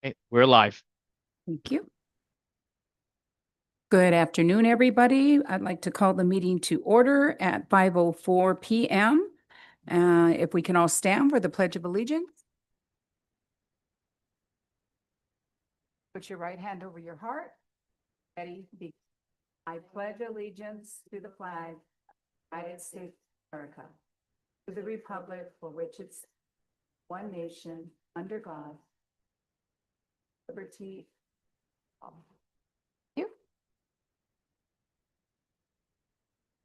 Okay, we're live. Thank you. Good afternoon, everybody. I'd like to call the meeting to order at 5:04 p.m. If we can all stand for the Pledge of Allegiance. Put your right hand over your heart. Ready? I pledge allegiance to the flag of the United States of America, to the republic for which it's one nation, under God, liberty. Thank you.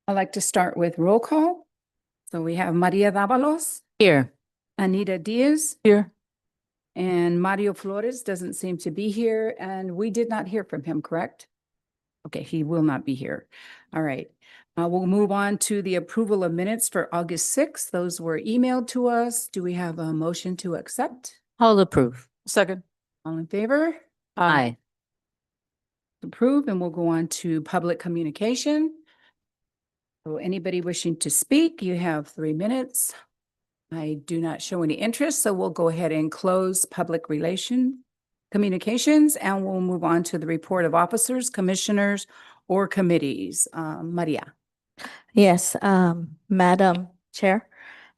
I'd like to start with roll call. So we have Maria Davalos. Here. Anita Diaz. Here. And Mario Flores doesn't seem to be here, and we did not hear from him, correct? Okay, he will not be here. All right. We'll move on to the approval of minutes for August 6th. Those were emailed to us. Do we have a motion to accept? I'll approve. Second. All in favor? Aye. Approved, and we'll go on to public communication. So anybody wishing to speak, you have 3 minutes. I do not show any interest, so we'll go ahead and close public relation communications, and we'll move on to the report of officers, commissioners, or committees. Maria. Yes, Madam Chair,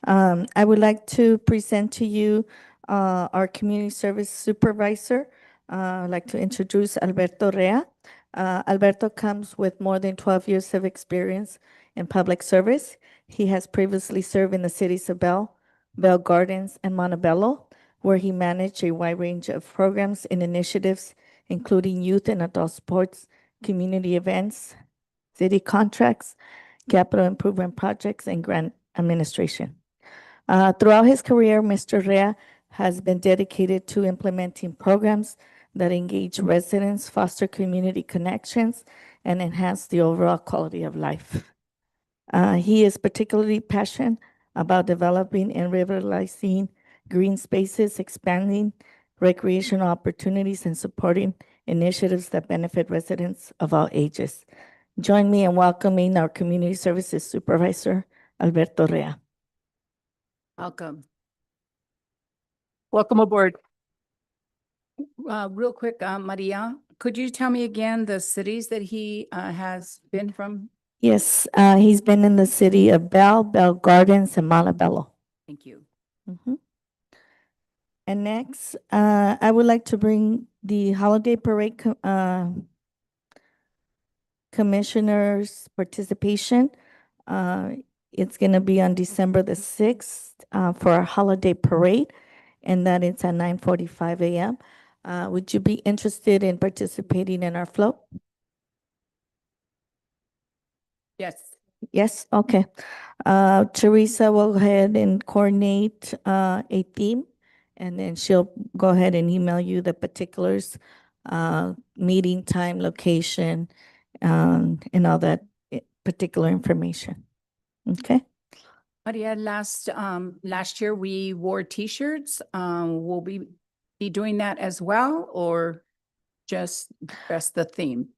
I would like to present to you our Community Service Supervisor. I'd like to introduce Alberto Rea. Alberto comes with more than 12 years of experience in public service. He has previously served in the cities of Bell Gardens, and Montebello, where he managed a wide range of programs and initiatives, including youth and adult sports, community events, city contracts, capital improvement projects, and grant administration. Throughout his career, Mr. Rea has been dedicated to implementing programs that engage residents, foster community connections, and enhance the overall quality of life. He is particularly passionate about developing and revitalizing green spaces, expanding recreational opportunities, and supporting initiatives that benefit residents of all ages. Join me in welcoming our Community Services Supervisor, Alberto Rea. Welcome. Welcome aboard. Real quick, Maria, could you tell me again the cities that he has been from? Yes, he's been in the city of Bell Gardens, and Montebello. Thank you. And next, I would like to bring the holiday parade commissioners' participation. It's going to be on December the 6th for our holiday parade, and that it's at 9:45 a.m. Would you be interested in participating in our float? Yes. Yes, okay. Teresa will go ahead and coordinate a theme, and then she'll go ahead and email you the particulars, meeting time, location, and all that particular information. Okay? Maria, last year we wore T-shirts. Will we be doing that as well, or just the theme?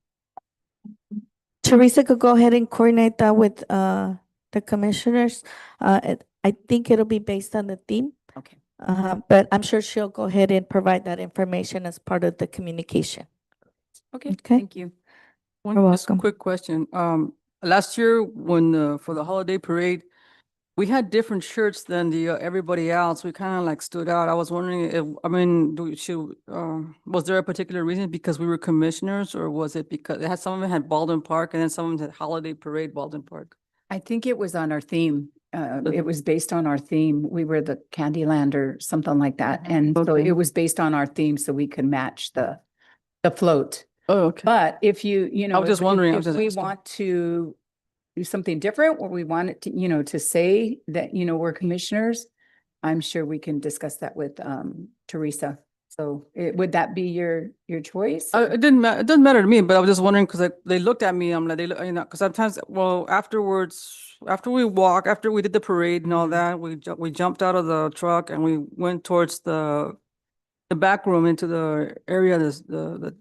Teresa could go ahead and coordinate that with the commissioners. I think it'll be based on the theme. Okay. But I'm sure she'll go ahead and provide that information as part of the communication. Okay, Okay. thank you. You're Just a welcome. quick question. Last year when, for the holiday parade, we had different shirts than the, everybody else. We kind of like stood out. I was wondering if, I mean, was there a particular reason because we were commissioners, or was it because some of them had Baldwin Park and then some of them had holiday parade Baldwin Park? I think it was on our theme. It was based on our theme. We were the Candyland or something like that. And so Okay. it was based on our theme, so we could match the float. Oh, okay. But if you I was just wondering, I was if just we asking. want to do something different, or we want it to, to say that, we're commissioners, I'm sure we can discuss that with Teresa. So would that be your choice? It doesn't matter to me, but I was just wondering because they looked at me. I'm like, because sometimes, well, afterwards, after we did the parade and all that, we jumped out of the truck and we went towards the back room into the area, the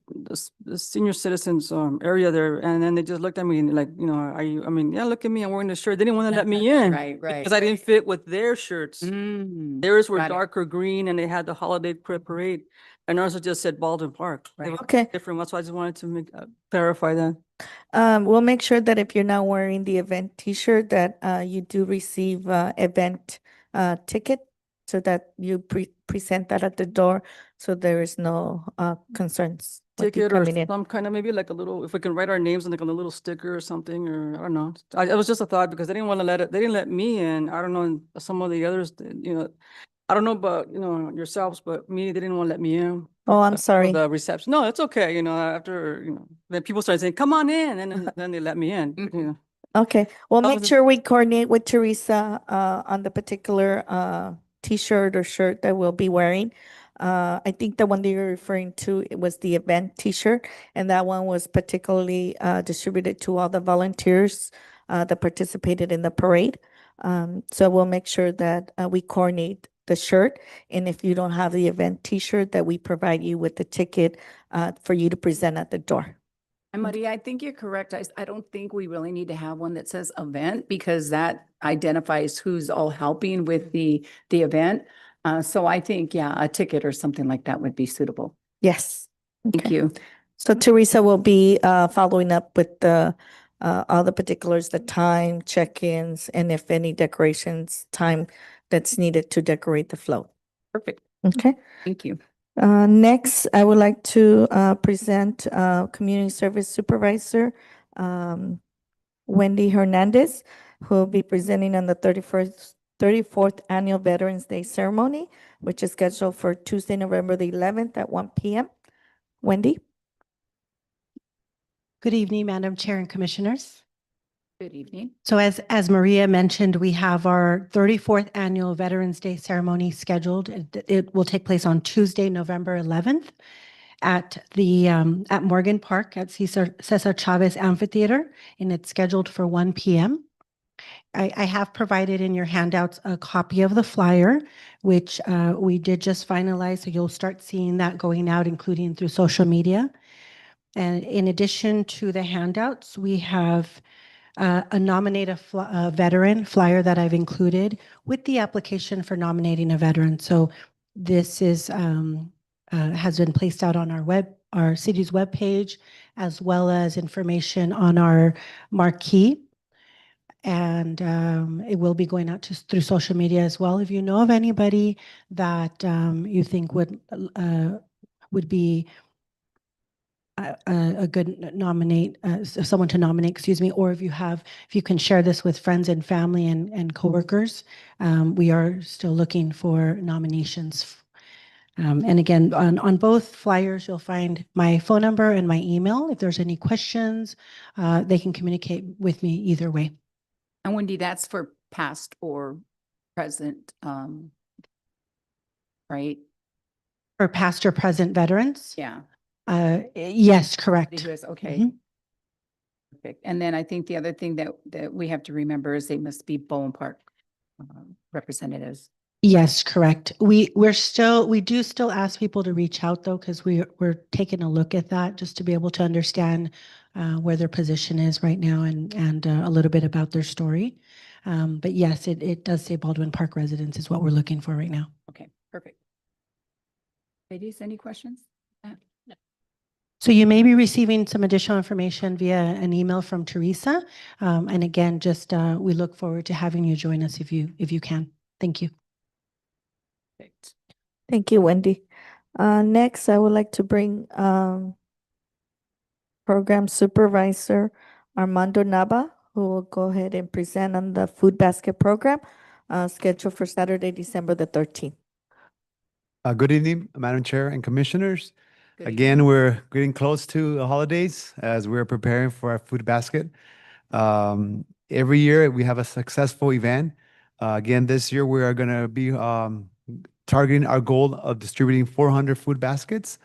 senior citizens area there, and then they just looked at me and like, are you? I mean, yeah, look at me, I'm wearing the shirt. They didn't want to let me in, Right. because I didn't fit with their shirts. Mm, Theirs were got it. darker green and they had the holiday parade. And ours just said Baldwin Park. They Right. were Okay. different. That's why I just wanted to make, clarify that. We'll make sure that if you're not wearing the event T-shirt, that you do receive event ticket so that you present that at the door, so there is no concerns with you Ticket or coming in. some kind of, maybe like a little, if we can write our names on like on a little sticker or something, or I don't know. It was just a thought because they didn't want to they didn't let me in. I don't know, and some of the others, I don't know about, yourselves, but me, they didn't want to let me in. Oh, I'm For sorry. the reception. No, it's okay, after, then people started saying, come on in, and then they let me in, Okay, we'll That make was a- sure we coordinate with Teresa on the particular T-shirt or shirt that we'll be wearing. I think the one that you're referring to, it was the event T-shirt, and that one was particularly distributed to all the volunteers that participated in the parade. So we'll make sure that we coordinate the shirt, and if you don't have the event T-shirt, that we provide you with the ticket for you to present at the door. And Maria, I think you're correct. I don't think we really need to have one that says event because that identifies who's all helping with the event. So I think, yeah, a ticket or something like that would be suitable. Yes. Thank Okay. you. So Teresa will be following up with the all the particulars, the time, check-ins, and if any decorations, time that's needed to decorate the float. Perfect. Okay. Thank you. Next, I would like to present Community Service Supervisor Wendy Hernandez, who will be presenting on the 34th Annual Veterans Day Ceremony, which is scheduled for Tuesday, November the 11th at 1 p.m. Wendy? Good evening, Madam Chair and Commissioners. Good evening. So as Maria mentioned, we have our 34th Annual Veterans Day Ceremony scheduled. It will take place on Tuesday, November 11th at at Morgan Park at Cesar Chavez Amphitheater, and it's scheduled for 1 p.m. I have provided in your handouts a copy of the flyer, which we did just finalize, so you'll start seeing that going out, including through social media. And in addition to the handouts, we have a nominate a veteran flyer that I've included with the application for nominating a veteran. So this is has been placed out on our city's webpage, as well as information on our marquee. And it will be going out through social media as well. If you know of anybody that you think would be a good someone to nominate, excuse me, or if you can share this with friends and family and coworkers, we are still looking for nominations. And again, on both flyers, you'll find my phone number and my email. If there's any questions, they can communicate with me either way. And Wendy, that's for past or present, right? For past or present veterans? Yeah. Yes, correct. Who is, okay. Mhm. Perfect. And then I think the other thing that we have to remember is they must be Bowen Park representatives. Yes, correct. We do still ask people to reach out though, because we're taking a look at that just to be able to understand where their position is right now and a little bit about their story. But yes, it does say Baldwin Park residents is what we're looking for right now. Okay, perfect. Ladies, any questions? So you may be receiving some additional information via an email from Teresa. And again, just we look forward to having you join us if you can. Thank you. Perfect. Thank you, Wendy. Next, I would like to bring Program Supervisor Armando Nava, who will go ahead and present on the food basket program scheduled for Saturday, December the 13th. Good evening, Madam Chair and Commissioners. Good Again, we're getting close to the holidays as we're preparing for our food basket. Every year we have a successful event. Again, this year we are going to be targeting our goal of distributing 400 food baskets.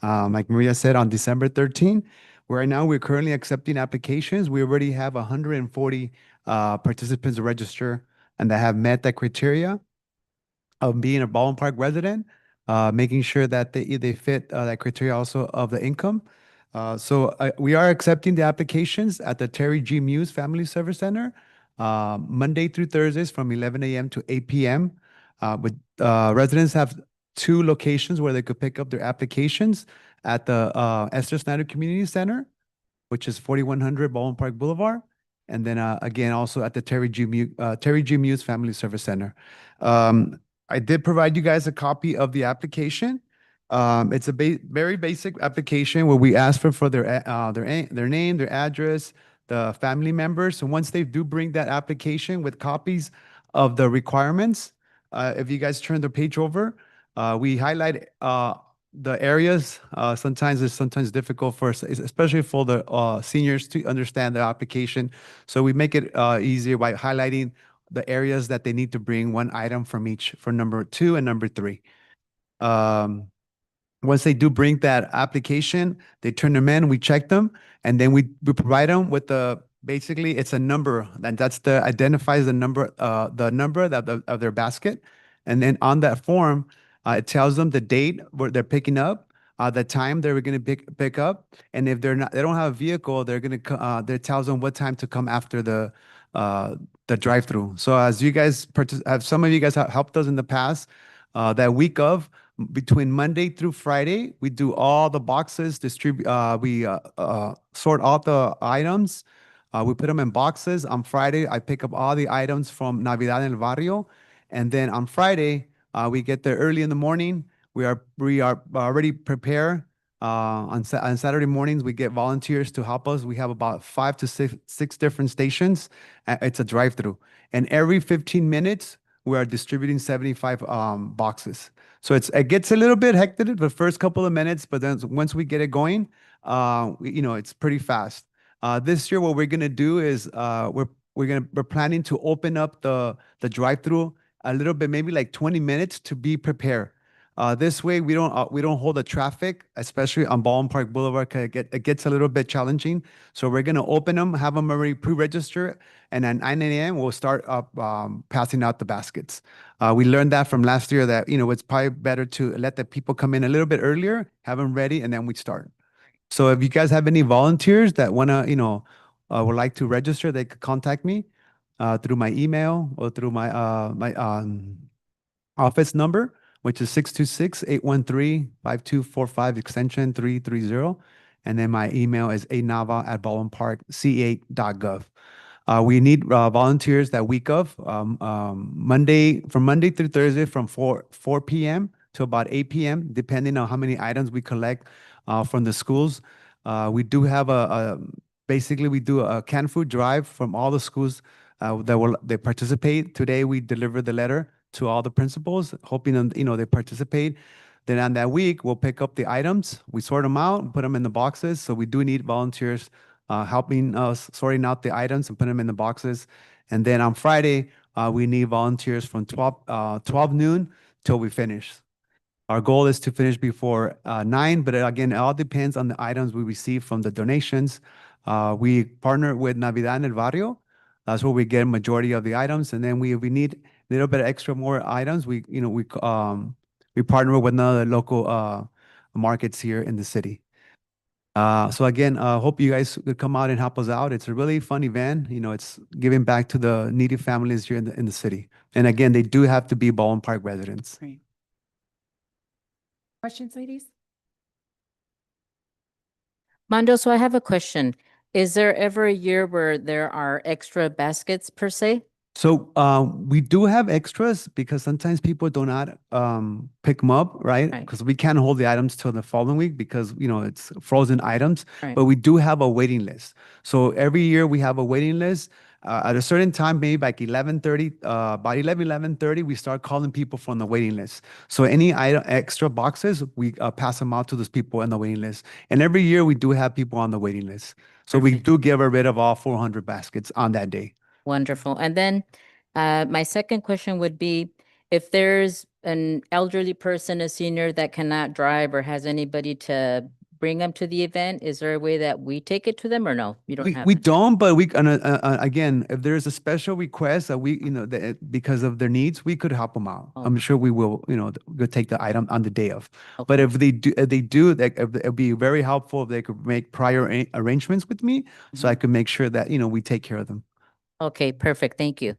Like Maria said, on December 13th. Right now, we're currently accepting applications. We already have 140 participants register and that have met that criteria of being a Baldwin Park resident, making sure that they fit that criteria also of the income. So we are accepting the applications at the Terry G. Muse Family Service Center, Monday through Thursdays from 11 a.m. to 8 p.m. But residents have two locations where they could pick up their applications at the Esther Snyder Community Center, which is 4100 Baldwin Park Boulevard. And then again, also at the Terry G. Muse Family Service Center. I did provide you guys a copy of the application. It's a very basic application where we ask for their name, their address, the family members. So once they do bring that application with copies of the requirements, if you guys turn the page over, we highlight the areas. Sometimes it's difficult for us, especially for the seniors, to understand the application. So we make it easier by highlighting the areas that they need to bring one item from each for number 2 and number 3. Once they do bring that application, they turn them in, we check them, and then we provide them with basically it's a number, and identifies the number of their basket. And then on that form, it tells them the date where they're picking up, the time they were going to pick up, and if they don't have a vehicle, it tells them what time to come after the drive-through. So as you guys some of you guys have helped us in the past, that week of between Monday through Friday, we do all the boxes, we sort all the items. We put them in boxes. On Friday, I pick up all the items from Navidad en el Barrio. And then on Friday, we get there early in the morning. We are already prepared. On Saturday mornings, we get volunteers to help us. We have about 5 to 6 different stations. It's a drive-through. And every 15 minutes, we are distributing 75 boxes. So it gets a little bit hectic the first couple of minutes, but then once we get it going, it's pretty fast. This year, what we're gonna do is we're planning to open up the drive-through a little bit, maybe like 20 minutes, to be prepared. This way, we don't hold the traffic, especially on Baldwin Park Boulevard, 'cause it gets a little bit challenging. So we're gonna open them, have them already pre-register, and at 9 a.m. we'll start passing out the baskets. We learned that from last year that it's probably better to let the people come in a little bit earlier, have them ready, and then we start. So if you guys have any volunteers that wanna would like to register, they could contact me through my email or through my office number, which is 626-813-5245, extension 330. And then my email is anava@baldwinparkc8.gov. We need volunteers that week of from Monday through Thursday from 4 p.m. to about 8 p.m., depending on how many items we collect from the schools. We do have basically we do a canned food drive from all the schools they participate. Today we deliver the letter to all the principals, hoping they participate. Then on that week, we'll pick up the items, we sort them out, and put them in the boxes. So we do need volunteers helping us sorting out the items and putting them in the boxes. And then on Friday, we need volunteers from 12 noon till we finish. Our goal is to finish before 9, but again, it all depends on the items we receive from the donations. We partner with Navidad en el Barrio. That's where we get a majority of the items. And then we need a little bit extra more items. We partner with another local markets here in the city. So again, hope you guys could come out and help us out. It's a really fun event. It's giving back to the needy families here in the city. And again, they do have to be Baldwin Park residents. Great. Questions, ladies? Mando, so I have a question. Is there ever a year where there are extra baskets per se? So we do have extras because sometimes people do not pick them up, right? Right. Because we can't hold the items till the following week because it's frozen items. Right. But we do have a waiting list. So every year we have a waiting list. At a certain time, maybe like 11:30, by 11:30, we start calling people from the waiting list. So any extra boxes, we pass them out to those people on the waiting list. And every year we do have people on the waiting list. So we do get rid of all 400 baskets on that day. Wonderful. And then my second question would be, if there's an elderly person, a senior that cannot drive or has anybody to bring them to the event, is there a way that we take it to them or no? You don't have We that? don't, but we again, if there's a special request that because of their needs, we could help them out. I'm Okay. sure we will, go take the item on the day of. But Okay. if they do, it'd be very helpful if they could make prior arrangements with me, so I could make sure that we take care of them. Okay, perfect. Thank you.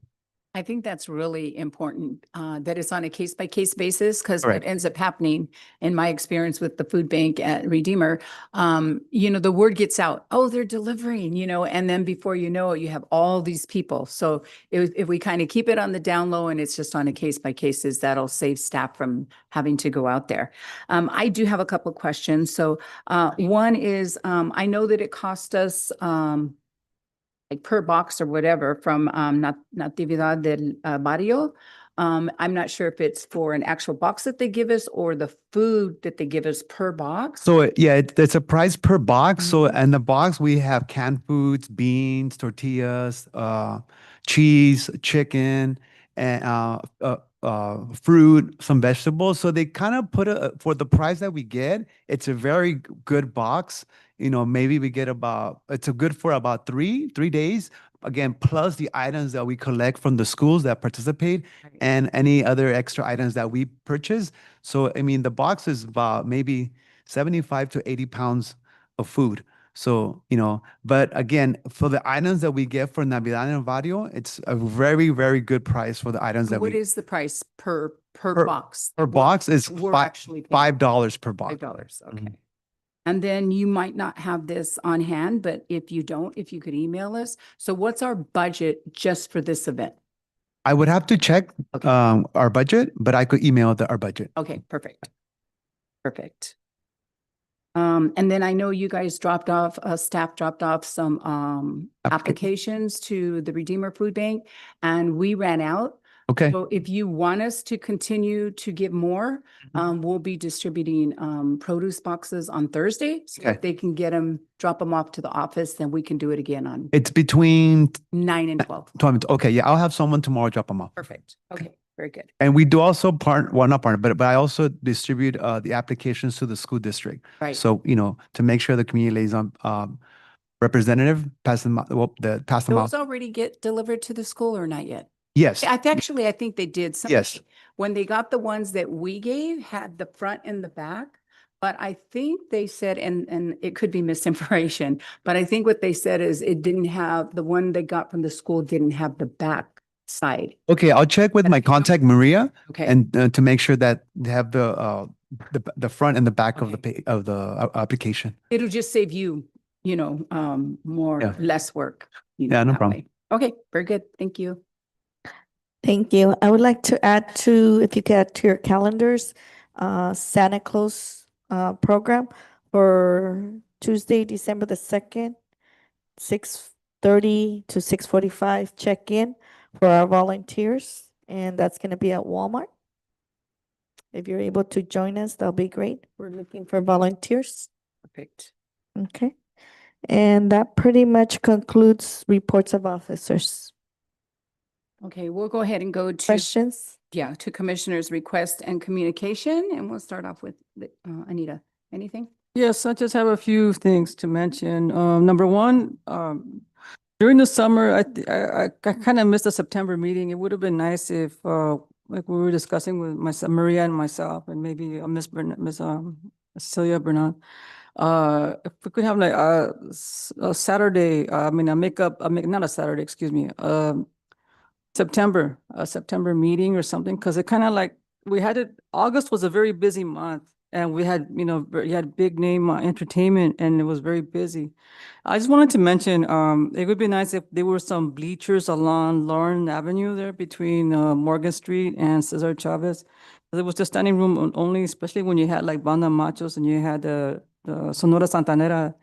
I think that's really important, that it's on a case-by-case basis, because what Correct. ends up happening, in my experience with the food bank at Redeemer, the word gets out, oh, they're delivering, and then before you know it, you have all these people. So if we kind of keep it on the down low and it's just on a case-by-cases, that'll save staff from having to go out there. I do have a couple of questions. So one is, I know that it cost us, like per box or whatever from Natividad del Barrio. I'm not sure if it's for an actual box that they give us or the food that they give us per box. So yeah, it's a price per box. So Mhm. in the box we have canned foods, beans, tortillas, cheese, chicken, and fruit, some vegetables. So they kind of put for the price that we get, it's a very good box. Maybe we get it's a good for about three days. Again, plus the items that we collect from the schools that participate Right. and any other extra items that we purchase. So, I mean, the box is about maybe 75 to 80 pounds of food. So, but again, for the items that we get for Navidad and Barrio, it's a very, very good price for the items that What we is the price per Per- box? per What box is we're five actually paying? $5 per box. $5, okay. Mhm. And then you might not have this on hand, but if you don't, if you could email us. So what's our budget just for this event? I would have to check Okay. our budget, but I could email our budget. Okay, perfect. Perfect. And then I know you guys staff dropped off some applications to the Redeemer Food Bank, and we ran out. Okay. So if you want us to continue to give more, we'll be distributing produce boxes on Thursday. So Okay. if they can drop them off to the office, then we can do it again on It's between 9 and 12. 12. Okay. Yeah. I'll have someone tomorrow drop them off. Perfect. Okay, very good. And we do also not partner, but I also distribute the applications to the school district. Right. So, to make sure the community liaison representative pass them out, pass them out. Those already get delivered to the school or not yet? Yes. I think they did. Yes. Somebody- When they got the ones that we gave, had the front and the back. But I think they said, and it could be misinformation, but I think what they said is it didn't have, the one they got from the school didn't have the back side. Okay. I'll check with my contact, Maria, Okay. and to make sure that they have the front and the back of Okay. the application. It'll just save you, more, Yeah. less work. Yeah, no that problem. way. Okay, very good. Thank you. Thank you. I would like to add to, if you get to your calendars, Santa Claus program for Tuesday, December the 2nd, 6:30 to 6:45 check-in for our volunteers, and that's going to be at Walmart. If you're able to join us, that'll be great. We're looking for volunteers. Perfect. Okay. And that pretty much concludes reports of officers. Okay, we'll go ahead and go to, Questions? to Commissioner's request and communication, and we'll start off with Anita. Anything? Yes, I just have a few things to mention. Number one, during the summer, I kind of missed the September meeting. It would have been nice if, like we were discussing with Maria and myself, and maybe Miss Celia Bernal, if we could have like a Saturday, not a Saturday, excuse me, a September meeting or something, because it kind of like, August was a very busy month. And we had, you had big name entertainment, and it was very busy. I just wanted to mention, it would be nice if there were some bleachers along Lauren Avenue there between Morgan Street and Cesar Chavez. It was just standing room only, especially when you had like Banda Machos and you had the Sonora Santanera.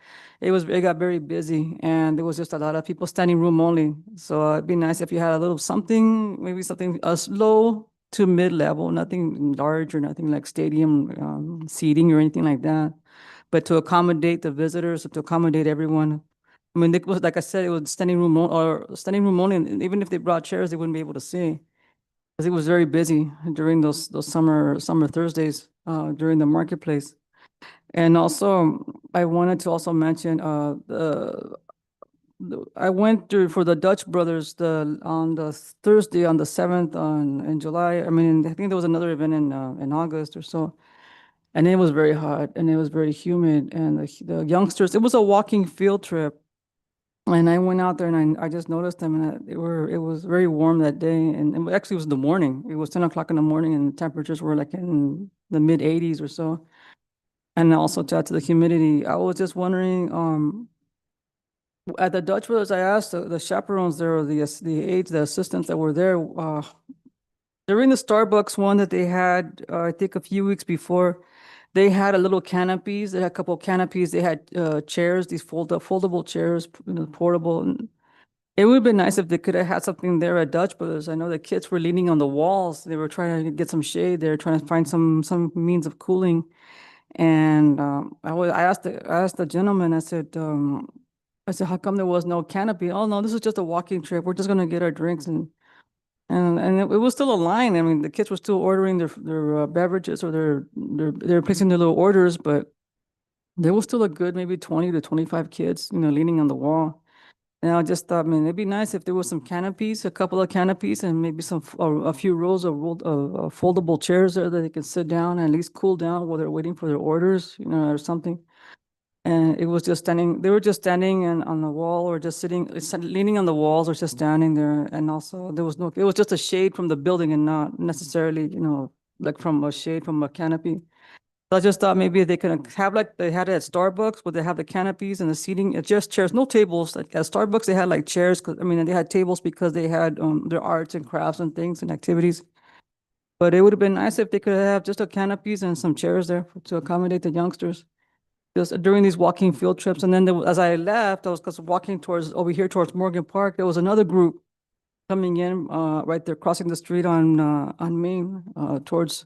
It got very busy, and there was just a lot of people standing room only. So it'd be nice if you had a little something, maybe something low to mid-level, nothing large or nothing like stadium seating or anything like that, but to accommodate the visitors, to accommodate everyone. I mean, it was, like I said, it was standing room only, and even if they brought chairs, they wouldn't be able to see, because it was very busy during those summer Thursdays during the marketplace. And also, I wanted to also mention I went through for the Dutch Brothers on the Thursday on the 7th in July. I mean, I think there was another event in August or so, and it was very hot and it was very humid. And the youngsters, it was a walking field trip, And I went out there and I just noticed them and it was very warm that day. And actually it was in the morning. It was 10 o'clock in the morning and the temperatures were like in the mid 80s or so. And also to add to the humidity, I was just wondering, at the Dutch Brothers, I asked the chaperones there, or the aides, the assistants that were there, during the Starbucks one that they had, I think a few weeks before, they had a little canopies. They had a couple of canopies. They had chairs, these foldable chairs, portable. And it would have been nice if they could have had something there at Dutch Brothers. I know the kids were leaning on the walls. They were trying to get some shade. They were trying to find some means of cooling. And I asked the gentleman. I said, how come there was no canopy? Oh no, this is just a walking trip. We're just gonna get our drinks and it was still a line. I mean, the kids were still ordering their beverages or they're placing their little orders, but there was still a good maybe 20 to 25 kids, leaning on the wall. And I just thought, man, it'd be nice if there was some canopies, a couple of canopies, and maybe a few rows of foldable chairs there that they can sit down and at least cool down while they're waiting for their orders, or something. And it was just standing, they were just standing and on the wall or just sitting, leaning on the walls or just standing there. And also it was just a shade from the building and not necessarily, like from a shade from a canopy. So I just thought maybe they could have like they had it at Starbucks where they have the canopies and the seating, it's just chairs, no tables. Like at Starbucks, they had like chairs, and they had tables because they had their arts and crafts and things and activities. But it would have been nice if they could have just a canopies and some chairs there to accommodate the youngsters just during these walking field trips. And then as I left, I was walking over here towards Morgan Park. There was another group coming in right there, crossing the street on Main towards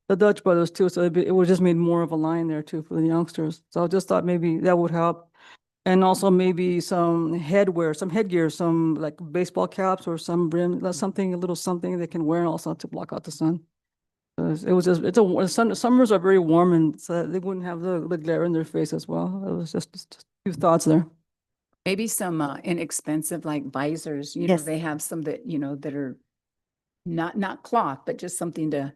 the Dutch Brothers too. So it would just made more of a line there too for the youngsters. So I just thought maybe that would help. And also maybe some headgear, some like baseball caps or some brim, a little something they can wear also to block out the sun. It was just, summers are very warm and so they wouldn't have the glare in their face as well. It was just a few thoughts there. Maybe some inexpensive like visors, Yes. they have some that, that are not cloth, but just something to,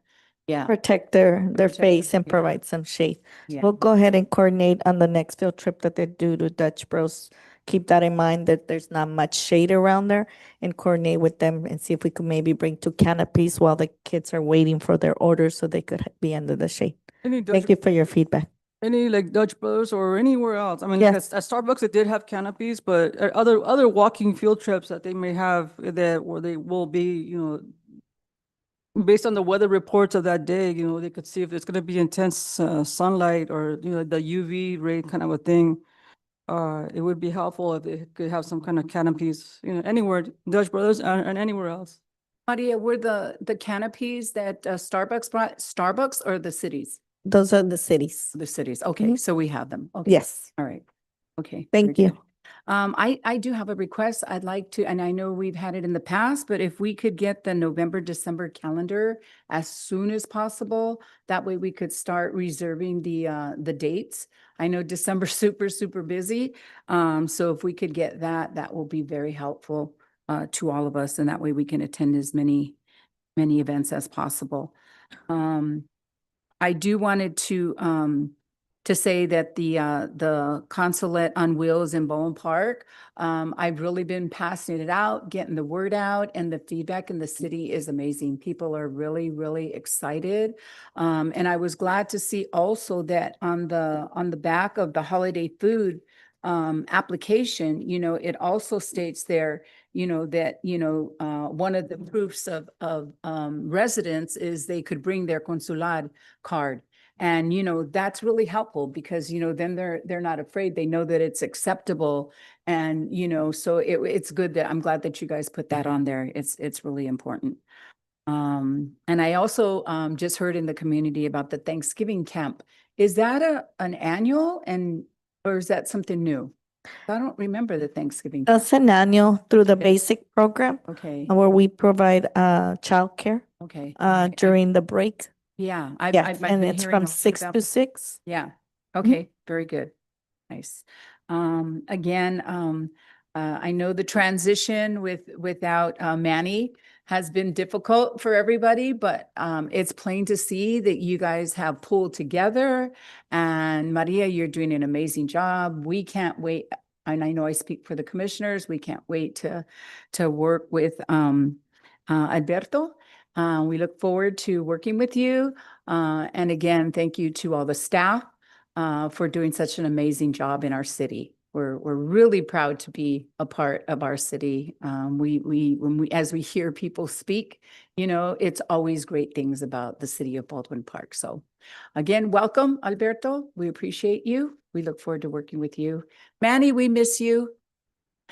yeah. Protect their Protect face them, and yeah. provide some shade. Yeah. We'll go ahead and coordinate on the next field trip that they do to Dutch Bros. Keep that in mind that there's not much shade around there and coordinate with them and see if we could maybe bring 2 canopies while the kids are waiting for their orders so they could be under the shade. Thank you for your feedback. Any like Dutch Brothers or anywhere else? I mean, Yes. at Starbucks, it did have canopies, but other walking field trips that they may have where they will be, based on the weather reports of that day, they could see if it's going to be intense sunlight or, the UV ray kind of a thing. It would be helpful if they could have some kind of canopies, anywhere, Dutch Brothers and anywhere else. Maria, were the canopies that Starbucks brought, Starbucks or the cities? Those are the cities. The cities. Okay, Mhm. so we have them. Okay. Yes. All right. Okay. Thank very you. good. I do have a request. I'd like to, and I know we've had it in the past, but if we could get the November, December calendar as soon as possible, that way we could start reserving the dates. I know December's super busy. So if we could get that will be very helpful to all of us, and that way we can attend as many events as possible. I do wanted to say that the Consulate on Wheels in Bowen Park, I've really been passing it out, getting the word out, and the feedback in the city is amazing. People are really excited. And I was glad to see also that on the back of the holiday food application, it also states there, that, one of the proofs of residence is they could bring their consular card. And, that's really helpful because, then they're not afraid. They know that it's acceptable. And, so it's good that I'm glad that you guys put that on there. It's really important. And I also just heard in the community about the Thanksgiving camp. Is that an annual or is that something new? I don't remember the Thanksgiving. camp. That's an annual through the basic program Okay, where we provide childcare okay. during the break. Yeah. Yes, and been it's hearing from 6 about to this. 6. Yeah. Okay. Very good. Nice. Again, I know the transition without Manny has been difficult for everybody, but it's plain to see that you guys have pulled together. And Maria, you're doing an amazing job. We can't wait and I know I speak for the commissioners, we can't wait to work with Alberto. We look forward to working with you. And again, thank you to all the staff for doing such an amazing job in our city. We're really proud to be a part of our city. As we hear people speak, you know, it's always great things about the city of Baldwin Park. So again, welcome, Alberto. We appreciate you. We look forward to working with you. Manny, we miss you.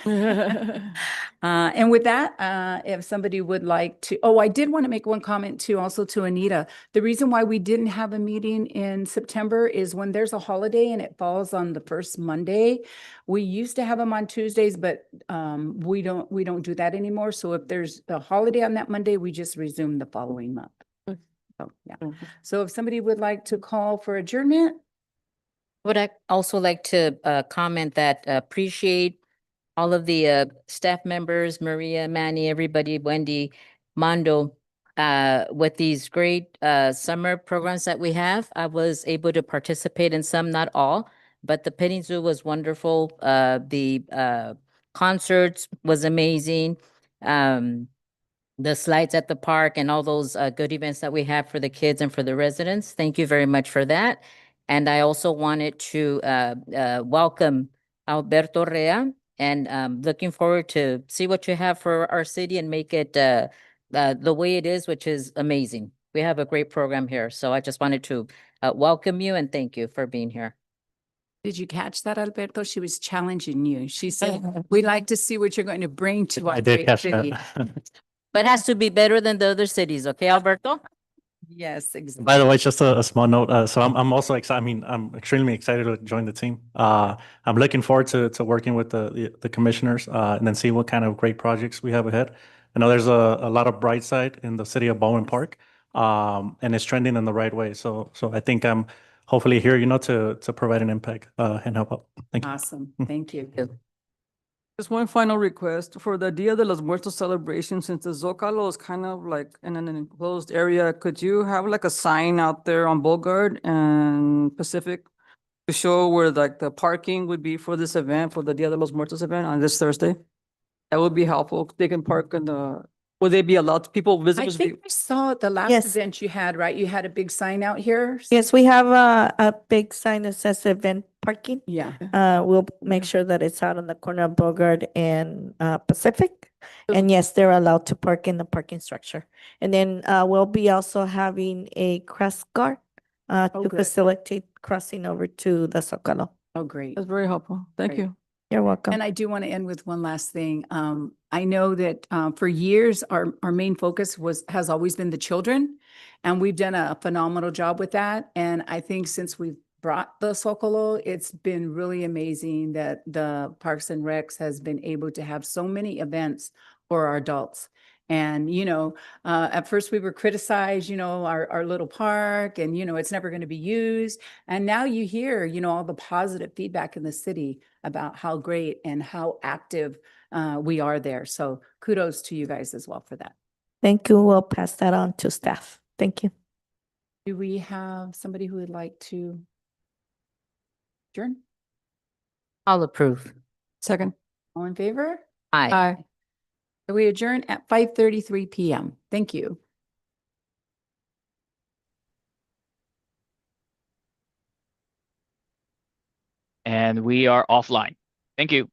And with that, if somebody would like to, oh, I did want to make one comment too, also to Anita. The reason why we didn't have a meeting in September is when there's a holiday and it falls on the first Monday. We used to have them on Tuesdays, but we don't do that anymore. So if there's a holiday on that Monday, we just resume the following month. So, yeah. So if somebody would like to call for adjournment. Would I also like to comment that appreciate all of the staff members, Maria, Manny, everybody, Wendy, Mondo, with these great summer programs that we have. I was able to participate in some, not all, but the petting zoo was wonderful. The concerts was amazing. The slides at the park and all those good events that we have for the kids and for the residents. Thank you very much for that. And I also wanted to welcome Alberto Rea, and looking forward to see what you have for our city and make it the way it is, which is amazing. We have a great program here. So I just wanted to welcome you and thank you for being here. Did you catch that, Alberto? She was challenging you. She said, we'd like to see what you're going to bring to our I did great catch city. that. But it has to be better than the other cities, okay, Alberto? Yes, exactly. By the way, just a small note. So I'm also excited. I mean, I'm extremely excited to join the team. I'm looking forward to working with the commissioners and then see what kind of great projects we have ahead. I know there's a lot of bright side in the city of Baldwin Park, and it's trending in the right way. So I think I'm hopefully here, you know, to provide an impact and help out. Thank you. Awesome. Thank you. Just one final request for the Dia de los Muertos celebration, since the Zocalo is kind of like in an enclosed area, could you have like a sign out there on Boulevard and Pacific to show where like the parking would be for this event, for the Dia de los Muertos event on this Thursday? That would be helpful. They can park in would they be allowed, people, I visitors? think I saw the last Yes. event you had, right? You had a big sign out here. Yes, we have a big sign that says event parking. Yeah. We'll make sure that it's out on the corner of Bogart and Pacific. And yes, they're allowed to park in the parking structure. And then we'll be also having a cross guard to good. facilitate crossing over to the Zocalo. Oh, great. That's very helpful. Thank Great. you. You're welcome. And I do want to end with one last thing. I know that for years, our main focus has always been the children, and we've done a phenomenal job with that. And I think since we've brought the Zocalo, it's been really amazing that the Parks and Recs has been able to have so many events for our adults. And, you know, at first we were criticized, you know, our little park and, you know, it's never going to be used. And now you hear, you know, all the positive feedback in the city about how great and how active we are there. So kudos to you guys as well for that. Thank you. We'll pass that on to staff. Thank you. Do we have somebody who would like to adjourn? I'll approve. Second. All in favor? Aye. Aye. So we adjourn at 5:33 p.m. Thank you. And we are offline. Thank you.